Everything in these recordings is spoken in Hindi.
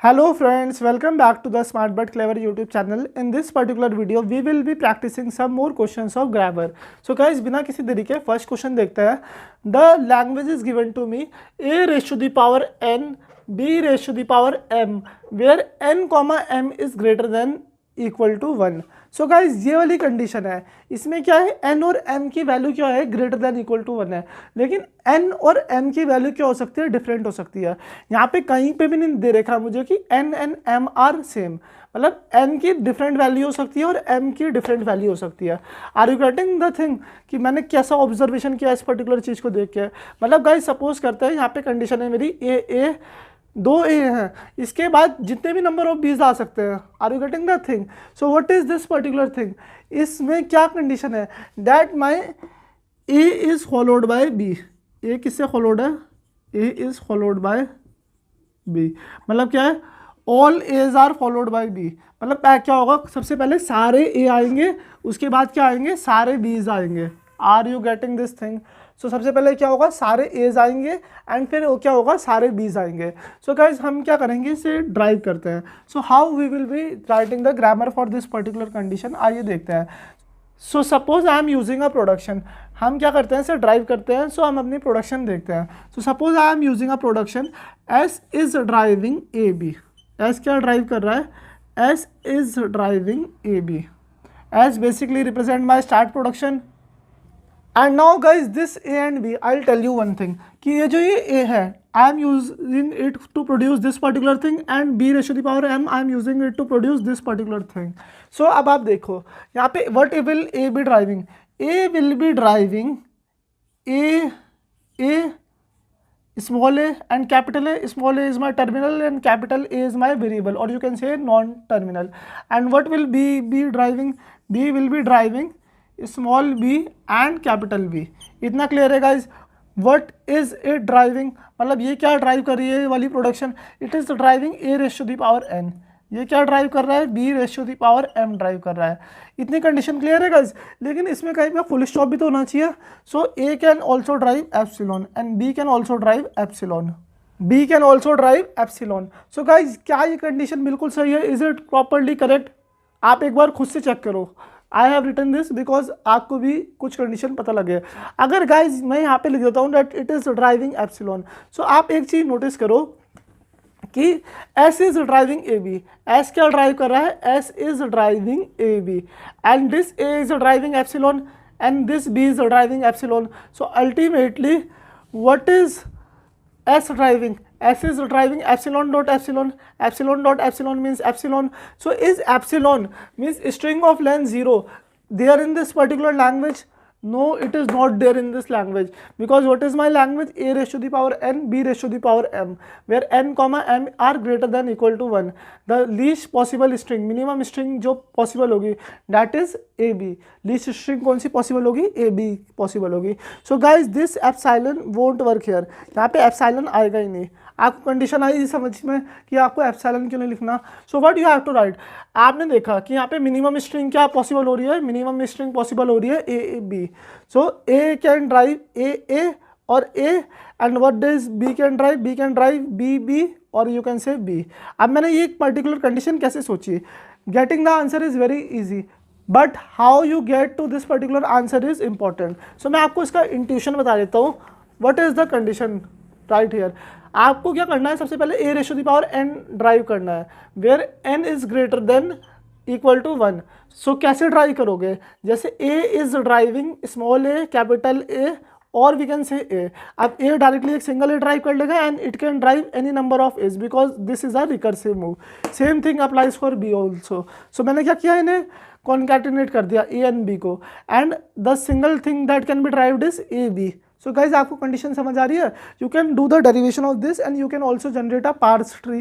Hello friends, welcome back to the Smart But Clever YouTube channel. In this particular video, we will be practicing some more questions of grammar. So guys, बिना किसी देरी के फर्स्ट क्वेश्चन देखते हैं. The language is given to me a raised to the power n, b raised to the power m, where n comma m is greater than equal to 1. So guys ये वाली कंडीशन है. इसमें क्या है, n और m की वैल्यू क्या है, ग्रेटर देन इक्वल टू 1 है. लेकिन n और m की वैल्यू क्या हो सकती है, डिफरेंट हो सकती है. यहाँ पे कहीं पे भी नहीं दे रखा मुझे कि n and m are same, मतलब n की डिफरेंट वैल्यू हो सकती है और m की डिफरेंट वैल्यू हो सकती है. Are you getting the thing कि मैंने कैसा ऑब्जर्वेशन किया इस पर्टिकुलर चीज़ को देख के. मतलब गाइज सपोज करते हैं यहाँ पे कंडीशन है मेरी ए दो ए हैं, इसके बाद जितने भी नंबर ऑफ बीज आ सकते हैं. Are you getting the thing. So what is this particular thing. इसमें क्या कंडीशन है, that my A is followed by B. A किससे फॉलोड है, A is followed by B. मतलब क्या है, all A's are followed by B. मतलब क्या होगा, सबसे पहले सारे ए आएंगे, उसके बाद क्या आएंगे, सारे बीज आएंगे. Are you getting this thing. So सबसे पहले क्या होगा, सारे एज आएंगे एंड फिर वो क्या होगा, सारे बीज आएंगे. सो गाइज हम क्या करेंगे, इसे ड्राइव करते हैं. So how we will be writing the grammar for this particular condition, आइए देखते हैं. So suppose I am using a production. हम क्या करते हैं, इसे ड्राइव करते हैं. सो हम अपनी प्रोडक्शन देखते हैं. So suppose I am using a production, S is driving A B. S क्या ड्राइव कर रहा है, S is driving A B. S basically represent my start production. And now guys this A and B, I will tell you one thing कि ये जो ये ए है, I am using it to produce this particular thing and B raise to the power M, I am using it to produce this particular thing. So अब आप देखो यहाँ पे what will A be driving. A will be driving A small a and capital A. Small a is my terminal and capital A is my variable, or you can say non-terminal. And what will B be driving, B will be driving small b and capital B. इतना क्लियर है guys. What is it driving, मतलब ये क्या ड्राइव कर रही है ये वाली production, it is driving A ratio the power n. ये क्या ड्राइव कर रहा है, B ratio the power m derive कर रहा है. इतनी कंडीशन क्लियर है गाइज. लेकिन इसमें कहीं पे फुल स्टॉप भी तो होना चाहिए. So A can also drive epsilon and B can also drive epsilon. B can also drive epsilon. So guys क्या ये कंडीशन बिल्कुल सही है, इज इट प्रॉपरली करेक्ट. आप एक बार खुद से चेक करो. I have written this because आपको भी कुछ कंडीशन पता लगे. अगर गाइज मैं यहाँ पे लिख देता हूँ that it is driving epsilon. So आप एक चीज़ नोटिस करो कि S is driving A B. S क्या ड्राइव कर रहा है, S is driving A B and this A is driving epsilon and this B is driving epsilon. So ultimately what is S driving, S is driving epsilon dot epsilon. Epsilon dot epsilon means epsilon. So is epsilon means string of length 0 there in this particular language? No, it is not there in this language, because what is my language, a raised to the power n, b raised to the power m, where n comma m are greater than equal to 1. The least possible string, minimum string जो possible होगी that is a b. least string कौन सी possible होगी, a b possible होगी. So guys this epsilon won't work here. यहाँ पे epsilon आएगा ही नहीं. आपको कंडीशन आई समझ में कि आपको एप्सिलॉन क्यों नहीं लिखना. So what you have to write. आपने देखा कि यहाँ पे मिनिमम स्ट्रिंग क्या पॉसिबल हो रही है, मिनिमम स्ट्रिंग पॉसिबल हो रही है A B. So A can drive A और A and what does B can drive B और यू कैन से बी. अब मैंने ये पर्टिकुलर कंडीशन कैसे सोची, getting the answer is very easy but how you get to this particular answer is important. So मैं आपको इसका इंट्यूशन बता देता हूँ. What is the condition right here. आपको क्या करना है, सबसे पहले A ratio the power N drive करना है where N is greater than equal to 1. So कैसे ड्राइव करोगे, जैसे A is driving small A capital A और वी कैन से ए. अब ए डायरेक्टली एक सिंगल ए ड्राइव कर लेगा and it can drive any number of A's because this is a recursive move. Same thing applies for B also. So मैंने क्या किया, इन्हें कॉन्कैटिनेट कर दिया ए एंड बी को and the single thing that can be derived is A B. So guys आपको कंडीशन समझ आ रही है. You can do the derivation of this and you can also generate a parse tree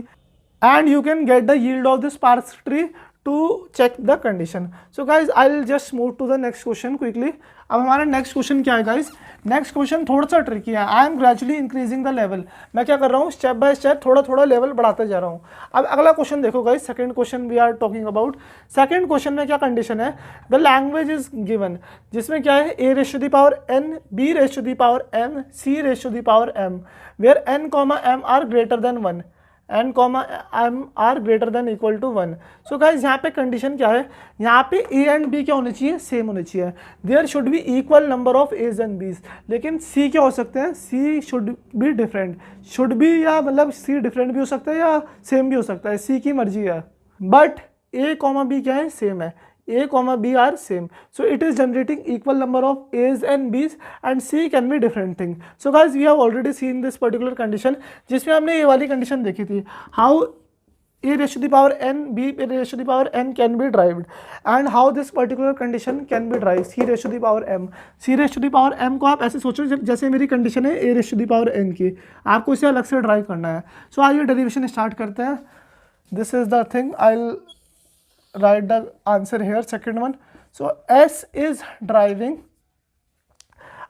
and you can get the yield of this parse tree to check the condition. So guys I will just move to the next question quickly. अब हमारा नेक्स्ट क्वेश्चन क्या है गाइज, नेक्स्ट क्वेश्चन थोड़ा सा ट्रिकी है. I M gradually increasing the level. मैं क्या कर रहा हूँ, स्टेप बाय स्टेप थोड़ा थोड़ा लेवल बढ़ाते जा रहा हूँ. अब अगला क्वेश्चन देखो guys, second question we are talking about. Second question में क्या कंडीशन है, द लैंग्वेज इज गिवन, जिसमें क्या है, A ratio the power N, B ratio the power M, C ratio the power M, where N comma M are greater than 1. N comma M are greater than equal to 1। So guys यहाँ पे कंडीशन क्या है, यहाँ पे ए एंड बी क्या होने चाहिए, सेम होने चाहिए। There should be equal number of A's and B's. लेकिन सी क्या हो सकते हैं, C should be different, should be या मतलब सी डिफरेंट भी हो सकता है या सेम भी हो सकता है, सी की मर्जी है। बट ए कॉमा बी क्या है, सेम है, A comma B are same, so it is generating equal number of A's and B's and C can be different thing. So guys we have already seen this particular condition जिसमें हमने ये वाली condition देखी थी, how A raised to the power n B raised to the power n can be derived and how this particular condition can be derived, C raised to the power m। C raised to the power m को आप ऐसे सोचो जैसे मेरी condition है A raised to the power n की, आपको इसे अलग से ड्राइव करना है। So आइए डेरिवेशन स्टार्ट करते हैं। This is the thing, I'll write the answer here, second one। So S is driving,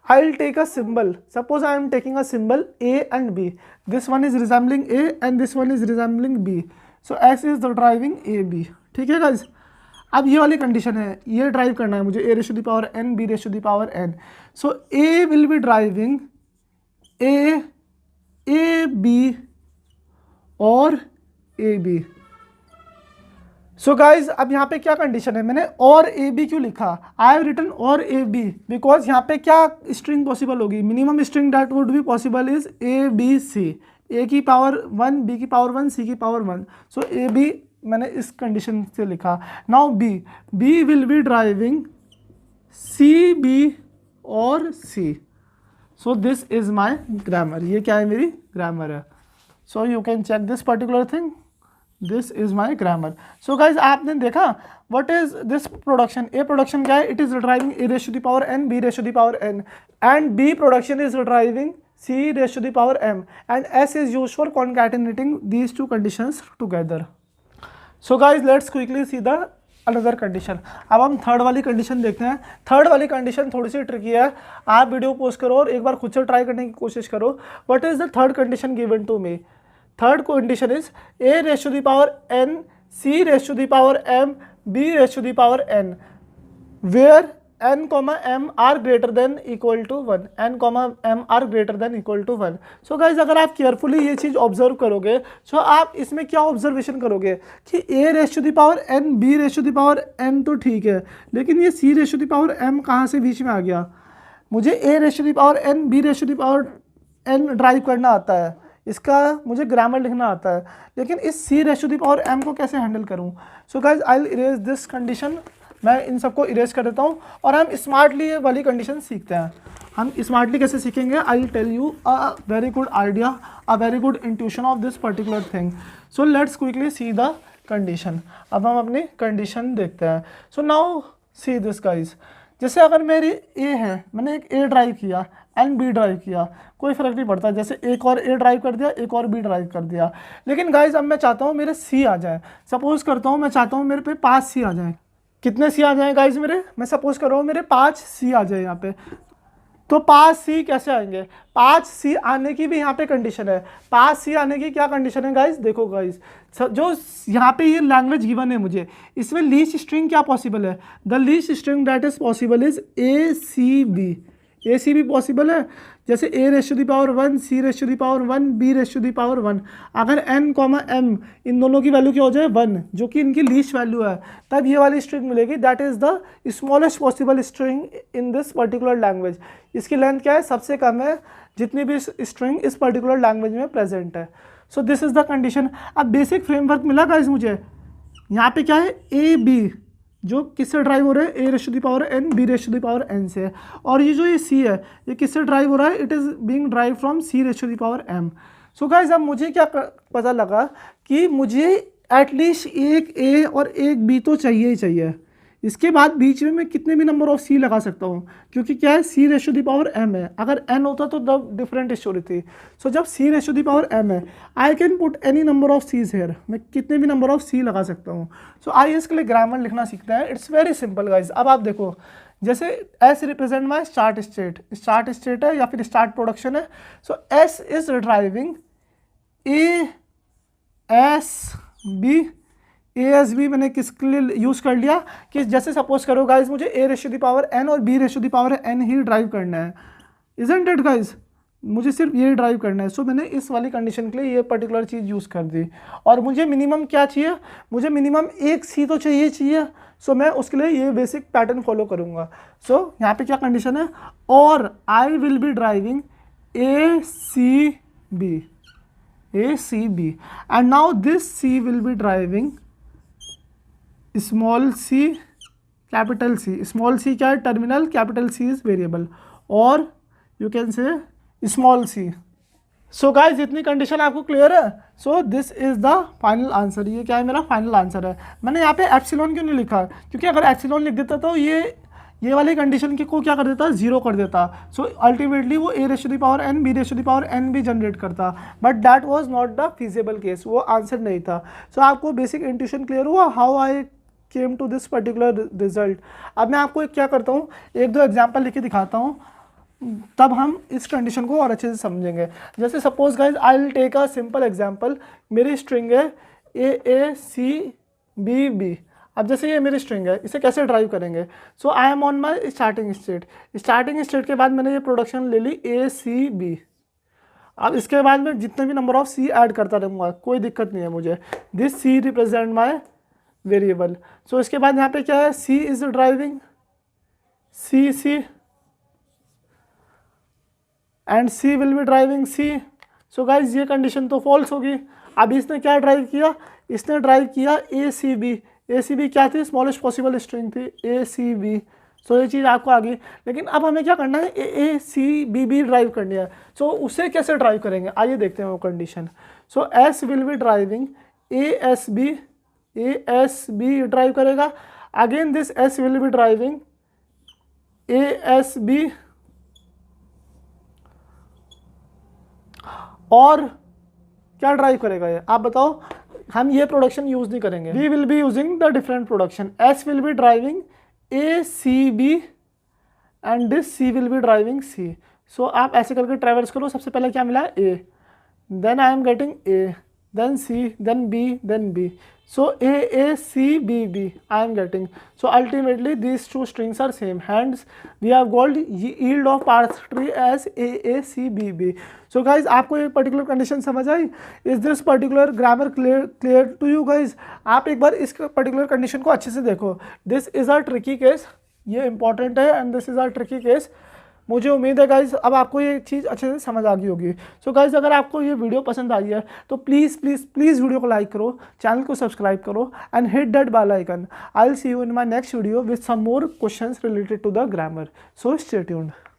I'll take a symbol, suppose I am taking a symbol A and B, this one is resembling A and this one is resembling B, so S is the driving A B। ठीक है guys, अब ये वाली कंडीशन है, ये ड्राइव करना है मुझे A raised to the power n B raised to the power n। so A will be driving A B और A B। सो गाइज अब यहाँ पे क्या कंडीशन है, मैंने और ए बी क्यों लिखा, आई हैव रिटन और ए बी बिकॉज यहाँ पे क्या स्ट्रिंग पॉसिबल होगी, minimum string that would be possible is A B C, A की पावर 1 बी की पावर 1 सी की पावर 1। सो ए बी मैंने इस कंडीशन से लिखा। Now B will be driving C B और C. So this is my grammar, ये क्या है, मेरी ग्रामर है। So you can check this particular thing, this is my grammar. So guys आपने देखा what is this production, A production क्या है, it is driving A raise to the power N B raise to the power N and B production is driving C raise to the power M and S is use for concatenating these two conditions together. So guys let's quickly see the another condition. अब हम थर्ड वाली कंडीशन देखते हैं। थर्ड वाली कंडीशन थोड़ी सी ट्रिकी है, आप वीडियो पोस्ट करो और एक बार खुद से ट्राई करने की कोशिश करो। What is the third condition given to me, third condition is A raised to the power n C raised to the power m B raised to the power n where n comma m are greater than equal to 1, n comma m are greater than equal to 1। so guys अगर आप केयरफुली ये चीज़ ऑब्जर्व करोगे तो आप इसमें क्या ऑब्जर्वेशन करोगे कि A raised to the power n B raised to the power n तो ठीक है, लेकिन ये C raised to the power m कहाँ से बीच में आ गया। मुझे A raised to the power n B raised to the power n drive करना आता है, इसका मुझे ग्रामर लिखना आता है, लेकिन इस C raise to the power M को कैसे हैंडल करूं। So guys I will erase this condition, मैं इन सबको इरेज कर देता हूं और हम स्मार्टली ये वाली कंडीशन सीखते हैं। हम स्मार्टली कैसे सीखेंगे, I will tell you a very good idea, a very good intuition of this particular thing. So let's quickly see the condition. अब हम अपनी कंडीशन देखते हैं। So now see this guys, जैसे अगर मेरी ए है, मैंने एक ए ड्राइव किया एंड बी ड्राइव किया, कोई फर्क नहीं पड़ता, जैसे एक और ए ड्राइव कर दिया एक और बी ड्राइव कर दिया, लेकिन गाइज अब मैं चाहता हूँ मेरे सी आ जाए। सपोज करता हूँ मैं चाहता हूँ मेरे पे 5 सी आ जाए। कितने सी आ जाए गाइज मेरे, मैं सपोज कर रहा हूँ मेरे 5 सी आ जाए यहाँ पे। तो 5 सी कैसे आएंगे, 5 सी आने की भी यहाँ पे कंडीशन है। 5 सी आने की क्या कंडीशन है गाइज, देखो गाइज जो यहाँ पे ये लैंग्वेज गिवन है मुझे, इसमें लीस्ट स्ट्रिंग क्या पॉसिबल है, the least string that is possible is A C B. A C भी पॉसिबल है, जैसे A raise to the power 1 C raise to the power 1 B raise to the power 1। अगर एन कॉमा एम इन दोनों की वैल्यू क्या हो जाए 1, जो कि इनकी लीस्ट वैल्यू है, तब ये वाली स्ट्रिंग मिलेगी, that is the smallest possible string in this particular language. इसकी लेंथ क्या है, सबसे कम है जितनी भी स्ट्रिंग इस पर्टिकुलर लैंग्वेज में प्रेजेंट है। So this is the condition. अब बेसिक फ्रेमवर्क मिला गाइस मुझे, यहाँ पे क्या है ए बी जो किससे ड्राइव हो रहा है, A raise to the power N B raise to the power N से, और ये जो ये सी है ये किससे ड्राइव हो रहा है, it is being derived from C raise to the power M. So guys अब मुझे क्या पता लगा कि मुझे एटलीस्ट एक ए और एक बी तो चाहिए ही चाहिए। इसके बाद बीच में मैं कितने भी नंबर ऑफ सी लगा सकता हूँ, क्योंकि क्या है C raise to the power M है। अगर एन होता तो द डिफरेंट स्टोरी थी। सो जब C raise to the power M है, I can put any number of C's here, मैं कितने भी नंबर ऑफ सी लगा सकता हूँ। सो आइए इसके लिए ग्रामर लिखना सीखते हैं। It's very simple guys. अब आप देखो, जैसे S represent my start state है या फिर स्टार्ट प्रोडक्शन है। So S is driving A S B. A S B मैंने किसके लिए यूज़ कर लिया कि जैसे सपोज करो गाइज मुझे A raise to the power N और B raise to the power N ही ड्राइव करना है, इजंट इट गाइज। मुझे सिर्फ ये ड्राइव करना है। सो मैंने इस वाली कंडीशन के लिए ये पर्टिकुलर चीज़ यूज़ कर दी। और मुझे मिनिमम क्या चाहिए, मुझे मिनिमम एक सी तो चाहिए। सो मैं उसके लिए ये बेसिक पैटर्न फॉलो करूँगा। सो यहाँ पे क्या कंडीशन है, और I will be driving A C B and now this C will be driving small C capital C. Small C क्या है, terminal, capital C is variable, और you can say small C. So guys इतनी कंडीशन आपको क्लियर है। So this is the final answer. ये क्या है, मेरा फाइनल आंसर है। मैंने यहाँ पे एप्सिलॉन क्यों नहीं लिखा, क्योंकि अगर एप्सिलॉन लिख देता तो ये वाली कंडीशन को क्या कर देता, जीरो कर देता। सो अल्टीमेटली वो a raise to the power n b raise to the power n भी जनरेट करता, but that was not the feasible case, वो आंसर नहीं था। सो आपको बेसिक इंट्यूशन क्लियर हुआ how I came to this particular result. अब मैं आपको क्या करता हूँ, एक दो एग्जाम्पल लिख के दिखाता हूँ, तब हम इस कंडीशन को और अच्छे से समझेंगे। जैसे suppose guys I will take a simple example. मेरी स्ट्रिंग है AACBB। अब जैसे ये मेरी स्ट्रिंग है, इसे कैसे ड्राइव करेंगे। So I am on my starting state के बाद मैंने ये प्रोडक्शन ले ली ACB। अब इसके बाद मैं जितने भी नंबर ऑफ सी ऐड करता रहूँगा, कोई दिक्कत नहीं है मुझे। This C represent my variable. So इसके बाद यहाँ पे क्या है, C is driving C and C will be driving C. So guys ये कंडीशन तो फॉल्स होगी। अब इसने क्या ड्राइव किया, इसने ड्राइव किया ACB क्या थी, स्मॉलेस्ट पॉसिबल स्ट्रिंग थी ACB। सो ये चीज़ आपको आ गई। लेकिन अब हमें क्या करना है, AACBB ड्राइव करनी है। सो उसे कैसे ड्राइव करेंगे, आइए देखते हैं वो condition. So S will be driving ASB drive करेगा। Again this S will be driving ASB, और क्या ड्राइव करेगा ये, आप बताओ। हम ये प्रोडक्शन यूज नहीं करेंगे, we will be using the different production. S will be driving ACB and this C will be driving C. So आप ऐसे करके ट्रेवर्स करो। सबसे पहले क्या मिला, A, then I am getting A, then C, then B, then B. So AACBB I am getting. So ultimately these two strings are same. Hence we have got yield of parse tree as AACBB. So guys, आपको ये particular condition समझ आई? Is this particular grammar clear to you guys? आप एक बार इस particular condition को अच्छे से देखो. This is a tricky case. ये important है and this is a tricky case. मुझे उम्मीद है गाइज अब आपको ये चीज़ अच्छे से समझ आ गई होगी। सो गाइज अगर आपको ये वीडियो पसंद आई है तो प्लीज़ प्लीज़ प्लीज़ वीडियो को लाइक करो, चैनल को सब्सक्राइब करो and hit that bell icon. I will see you in my next video with some more questions related to the grammar. So stay tuned.